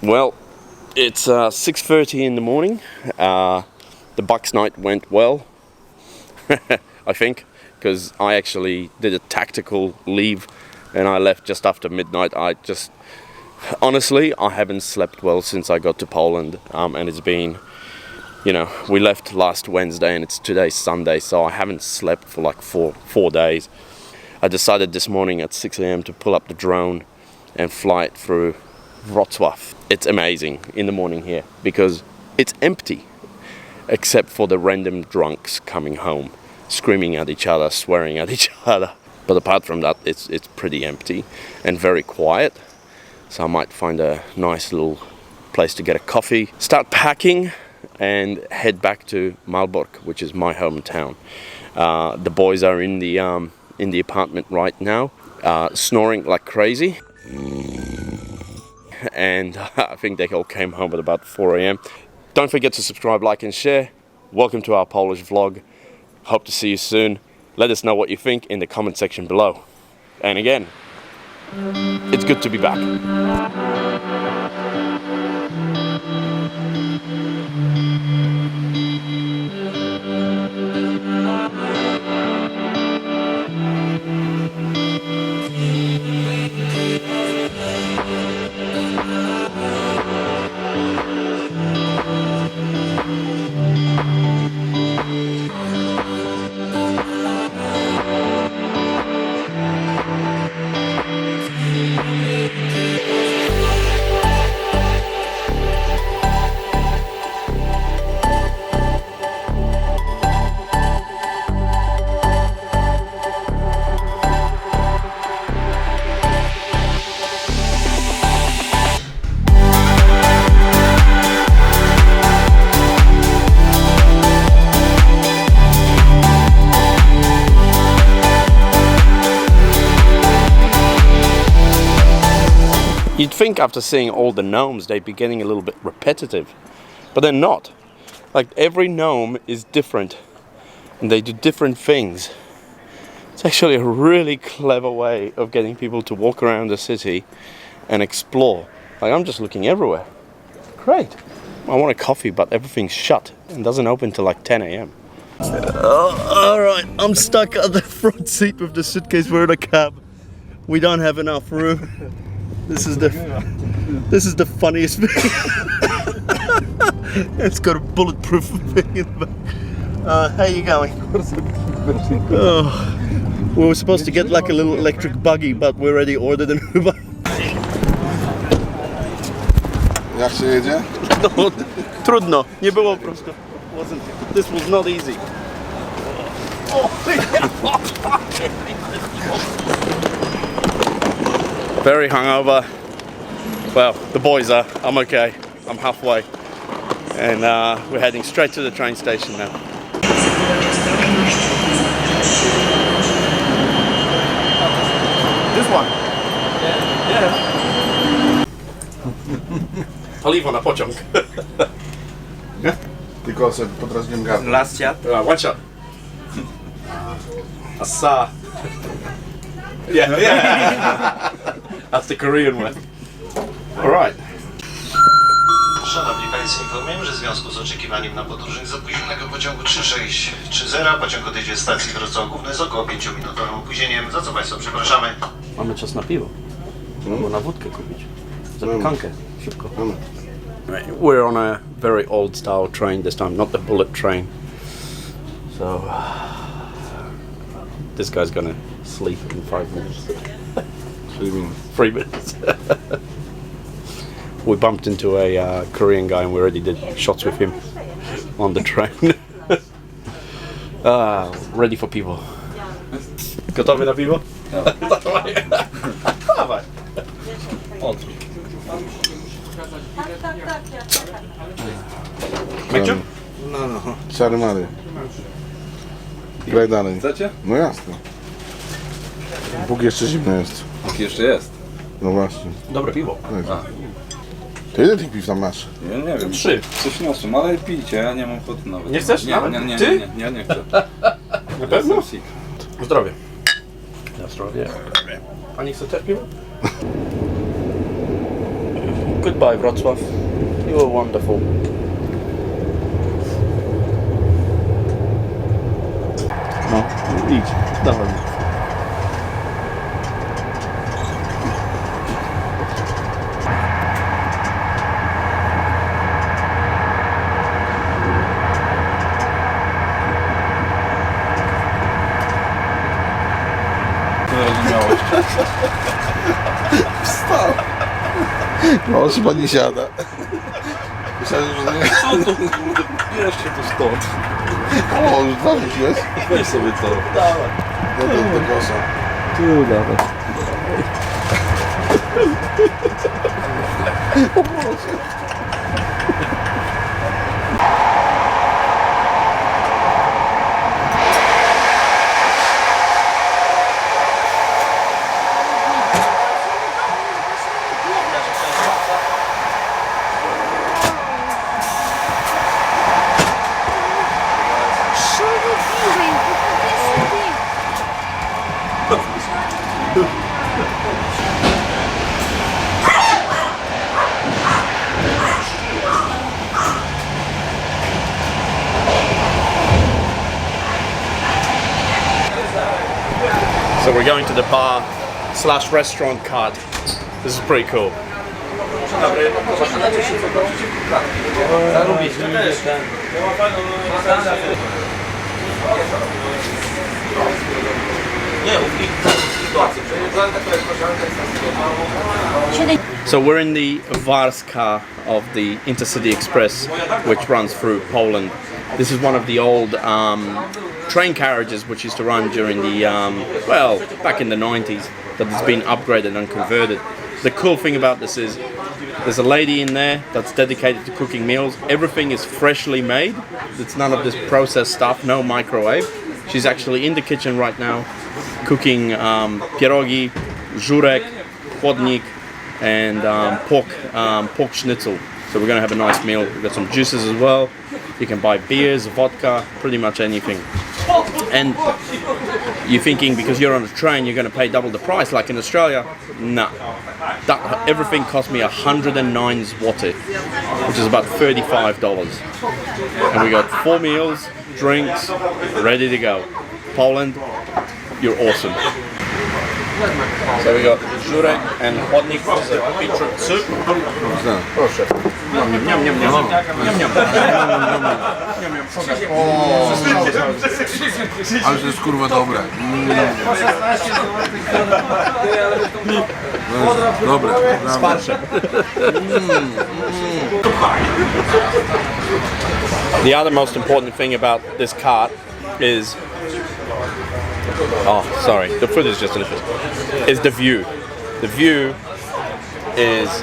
Well, it's 6:30 in the morning. The Bucks night went well, I think, because I actually did a tactical leave and I left just after midnight. Honestly, I haven't slept well since I got to Poland, and it's been, we left last Wednesday and it's today Sunday, so I haven't slept for like four days. I decided this morning at 6 a.m. to pull up the drone and fly it through Wrocław. It's amazing in the morning here because it's empty, except for the random drunks coming home, screaming at each other, swearing at each other. But apart from that, it's pretty empty and very quiet. So I might find a nice little place to get a coffee, start packing, and head back to Malbork, which is my hometown. The boys are in the apartment right now, snoring like crazy. And I think they all came home at about 4 a.m. Don't forget to subscribe, like and share. Welcome to our Polish vlog. Hope to see you soon. Let us know what you think in the comment section below. And again, it's good to be back. You'd think after seeing all the gnomes they'd be getting a little bit repetitive, but they're not. Like, every gnome is different and they do different things. It's actually a really clever way of getting people to walk around the city and explore. Like, I'm just looking everywhere. Great. I want a coffee, but everything's shut and doesn't open till like 10 a.m. Alright, I'm stuck at the front seat with the suitcase. We're in a cab. We don't have enough room. This is the funniest thing. It's got a bulletproof thing in the back. How you going? Oh, we were supposed to get like a little electric buggy, but we already ordered an Uber. Jak się jedzie? No, trudno, nie było prosto. This was not easy. Very hungover. Well, the boys are. I'm okay. I'm halfway. And we're heading straight to the train station now. This one? Yeah. Paliwo na pociąg. Tylko sobie podrażniam gardło. Last shot? One shot. Asa. Yeah. That's the Korean one. Alright. Szanowni Państwo, informujemy, że w związku z oczekiwaniem na podróżnych z opóźnionego pociągu 3630 pociąg odejdzie z stacji Wrocław Główny z około 5-minutowym opóźnieniem, za co Państwa przepraszamy. Mamy czas na piwo. Albo na wódkę kupić. Zapiekankę. Szybko. Right. We're on a very old style train this time, not the bullet train. So this guy's gonna sleep in 5 minutes. 3 minutes. We bumped into a Korean guy and we already did shots with him on the train. Ready for piwo. Gotowy na piwo? Dawaj. Mieciu? No. Czary mary. Graj dalej. Chcecie? No jasne. Bóg jeszcze zimno jest. Póki jeszcze jest. No właśnie. Dobre piwo. To ile tych piw tam masz? Ja nie wiem. 3. Coś niosłem, ale pijcie, ja nie mam ochoty nawet. Nie chcesz nawet? Ty? Nie chcę. Na pewno? Jestem sick. Zdrowie. Na zdrowie. Pani chce też piwo? Goodbye, Wrocław. You were wonderful. No, idź, dawaj. Wstał. No, on chyba nie siada. Myślałem, że nie... Co to kurde? Bierz się tu stąd. O, już dwa wrzuciłeś? Weź sobie to. Dawaj. Do kosza. Tu dawaj. So we're going to the bar / restaurant cart. This is pretty cool. So we're in the Wars car of the Intercity Express, which runs through Poland. This is one of the old train carriages which used to run during the, well, back in the 90s, that has been upgraded and converted. The cool thing about this is there's a lady in there that's dedicated to cooking meals. Everything is freshly made. It's none of this processed stuff, no microwave. She's actually in the kitchen right now cooking pierogi, żurek, chłodnik, and pork schnitzel. So we're going to have a nice meal. We've got some juices as well. You can buy beers, vodka, pretty much anything. And you're thinking because you're on a train you're going to pay double the price like in Australia? No. Everything cost me 109 zloty, which is about $35. And we got 4 meals, drinks, ready to go. Poland, you're awesome. So we got żurek and chłodnik, beetroot soup. Proszę. Niam, niam, niam, niam, niam, niam, niam. Ale to jest kurwa dobre. Dobre. Z farszem. The other most important thing about this cart is, oh sorry, the food is just delicious, is the view. The view is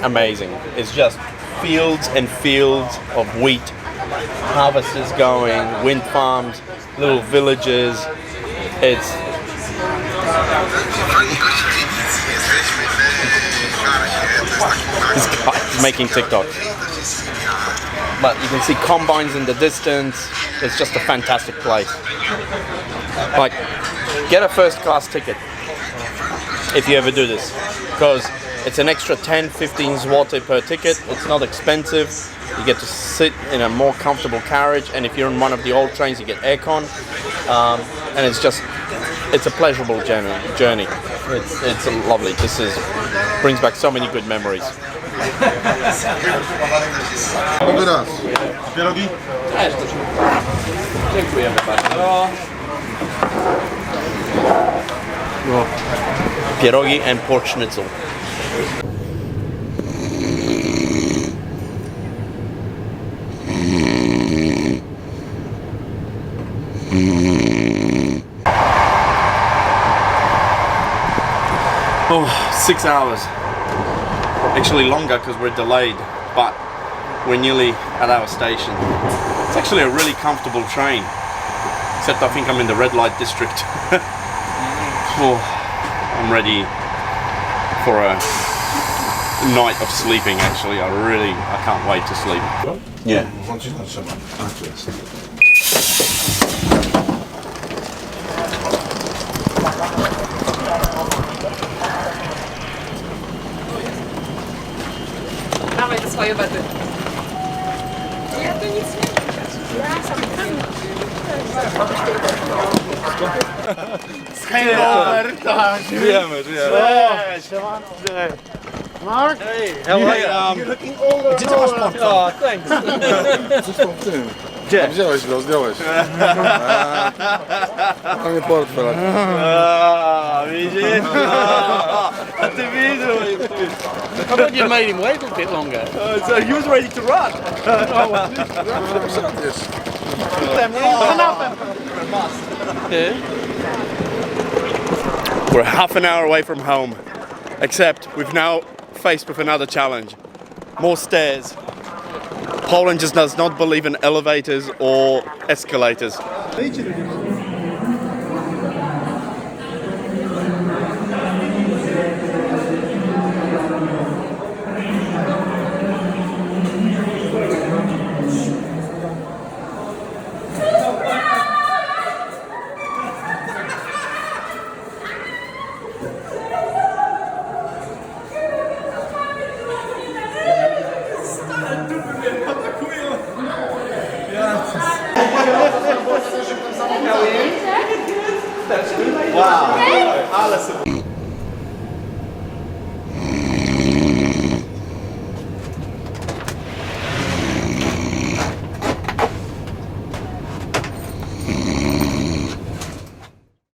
amazing. It's just fields and fields of wheat, harvests going, wind farms, little villages. It's this guy's making TikToks. But you can see combines in the distance. It's just a fantastic place. Like, get a first class ticket if you ever do this, because it's an extra 10-15 zloty per ticket. It's not expensive. You get to sit in a more comfortable carriage, and if you're in one of the old trains you get aircon, and it's a pleasurable journey. It's lovely. Brings back so many good memories. Nowy raz. Pierogi? Dziękujemy bardzo. Pierogi and pork schnitzel. Oh, 6 hours. Actually longer because we're delayed, but we're nearly at our station. It's actually a really comfortable train, except I think I'm in the red light district. Oh, I'm ready for a night of sleeping actually. I can't wait to sleep. Yeah. swoje wety. Ja to nic nie Hangover, tak. Żyjemy. Mark? Hey, how are you? You're looking older. Gdzie ty masz portfel? Oh, thanks. Coś tam w tym. Gdzie? Wziąłeś go, zdjąłeś. A nie portfel. Widzisz? A ty widzisz? How about you made him wait a bit longer? So he was ready to run. We're half an hour away from home, except we've now faced with another challenge. More stairs. Poland just does not believe in elevators or escalators.